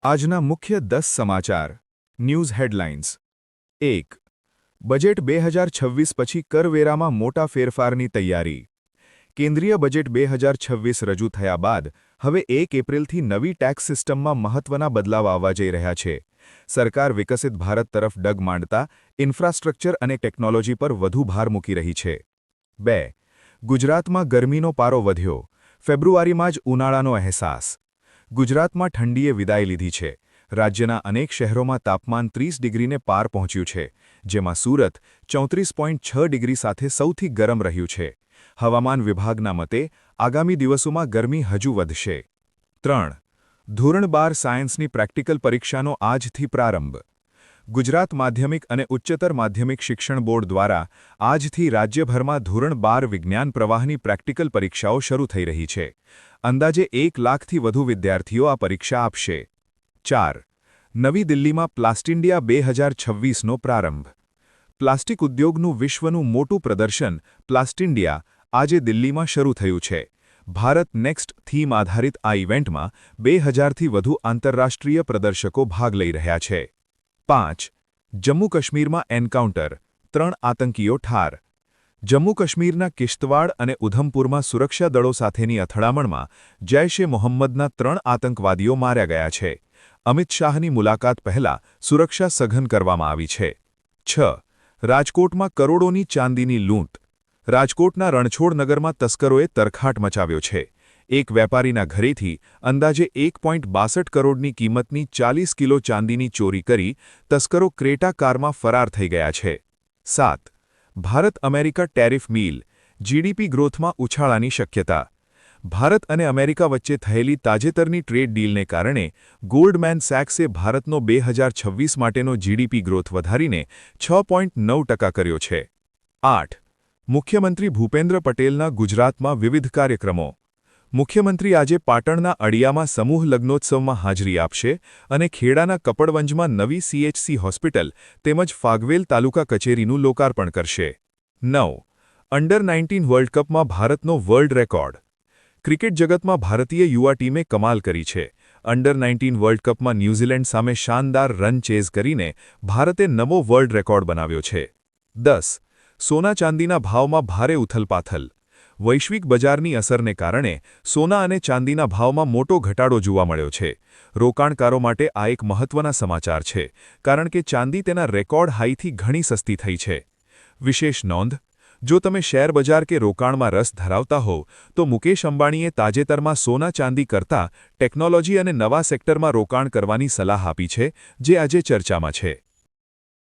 આજના મુખ્ય 10 સમાચાર ન્યૂઝ હેડલાઇન્સ 1. બજેટ 2026 પછી કરવેરામાં મોટા ફેરફારની તૈયારી. કેન્દ્રીય બજેટ 2026 રજૂ થયા બાદ હવે 1 એપ્રિલથી નવી ટેક્સ સિસ્ટમમાં મહત્વના બદલાવ આવવા જઈ રહ્યા છે. સરકાર વિકસિત ભારત તરફ ડગ માંડતા ઇન્ફ્રાસ્ટ્રક્ચર અને ટેકનોલોજી પર વધુ ભાર મૂકી રહી છે. 2. ગુજરાતમાં ગરમીનો પારો વધ્યો. ફેબ્રુઆરીમાં જ ઉનાળાનો અહેસાસ. ગુજરાતમાં ઠંડીએ વિદાય લીધી છે. રાજ્યના અનેક શહેરોમાં તાપમાન 30 ડિગ્રીને પાર પહોંચ્યું છે, જેમાં સુરત 34.6 ડિગ્રી સાથે સૌથી ગરમ રહ્યું છે. હવામાન વિભાગના મતે આગામી દિવસોમાં ગરમી હજુ વધશે. 3. ધોરણ 12 સાયન્સની પ્રેક્ટિકલ પરીક્ષાનો આજથી પ્રારંભ. ગુજરાત માધ્યમિક અને ઉચ્ચતર માધ્યમિક શિક્ષણ બોર્ડ દ્વારા આજથી રાજ્યભરમાં ધોરણ 12 વિજ્ઞાન પ્રવાહની પ્રેક્ટિકલ પરીક્ષાઓ શરૂ થઈ રહી છે. અંદાજે 1 લાખથી વધુ વિદ્યાર્થીઓ આ પરીક્ષા આપશે. 4. નવી દિલ્હીમાં પ્લાસ્ટિન્ડિયા 2026નો પ્રારંભ. પ્લાસ્ટિક ઉદ્યોગનું વિશ્વનું મોટું પ્રદર્શન પ્લાસ્ટિન્ડિયા આજે દિલ્હીમાં શરૂ થયું છે. ભારત નેક્સ્ટ થીમ આધારિત આ ઇવેન્ટમાં 2000થી વધુ આંતરરાષ્ટ્રીય પ્રદર્શકો ભાગ લઈ રહ્યા છે. 5. જમ્મુ કાશ્મીરમાં એન્કાઉન્ટર, 3 આતંકીઓ ઠાર. જમ્મુ કાશ્મીરના કિશ્તવાડ અને ઉધમપુરમાં સુરક્ષા દળો સાથેની અથડામણમાં જૈશ-એ-મોહમ્મદના 3 આતંકવાદીઓ માર્યા ગયા છે. અમિત શાહની મુલાકાત પહેલા સુરક્ષા સઘન કરવામાં આવી છે. 6. રાજકોટમાં કરોડોની ચાંદીની લૂંટ. રાજકોટના રણછોડનગરમાં તસ્કરોએ તરખાટ મચાવ્યો છે. એક વેપારીના ઘરેથી અંદાજે 1.62 કરોડની કિંમતની 40 કિલો ચાંદીની ચોરી કરી તસ્કરો ક્રેટા કારમાં ફરાર થઈ ગયા છે. 7. ભારત-અમેરિકા ટેરિફ ડીલ, જીડીપી ગ્રોથમાં ઉછાળાની શક્યતા. ભારત અને અમેરિકા વચ્ચે થયેલી તાજેતરની ટ્રેડ ડીલને કારણે ગોલ્ડમેન સેક્સે ભારતનો 2026 માટેનો જીડીપી ગ્રોથ વધારીને 6.9% કર્યો છે. 8. મુખ્યમંત્રી ભૂપેન્દ્ર પટેલના ગુજરાતમાં વિવિધ કાર્યક્રમો. મુખ્યમંત્રી આજે પાટણના અડિયામાં સમૂહ લગ્નોત્સવમાં હાજરી આપશે અને ખેડાના કપડવંજમાં નવી સીએચસી હોસ્પિટલ તેમજ ફાગવેલ તાલુકા કચેરીનું લોકાર્પણ કરશે. 9. અંડર-19 વર્લ્ડ કપમાં ભારતનો વર્લ્ડ રેકોર્ડ. ક્રિકેટ જગતમાં ભારતીય યુવા ટીમે કમાલ કરી છે. અંડર-19 વર્લ્ડ કપમાં ન્યૂઝીલેન્ડ સામે શાનદાર રન ચેઝ કરીને ભારતે નવો વર્લ્ડ રેકોર્ડ બનાવ્યો છે. 10. સોના ચાંદીના ભાવમાં ભારે ઉથલપાથલ. વૈશ્વિક બજારની અસરને કારણે સોના અને ચાંદીના ભાવમાં મોટો ઘટાડો જોવા મળ્યો છે. રોકાણકારો માટે આ એક મહત્વના સમાચાર છે, કારણ કે ચાંદી તેના રેકોર્ડ હાઈથી ઘણી સસ્તી થઈ છે. વિશેષ નોંધ: જો તમે શેરબજાર કે રોકાણમાં રસ ધરાવતા હોવ તો મુકેશ અંબાણીએ તાજેતરમાં સોના ચાંદી કરતાં ટેકનોલોજી અને નવા સેક્ટરમાં રોકાણ કરવાની સલાહ આપી છે, જે આજે ચર્ચામાં છે.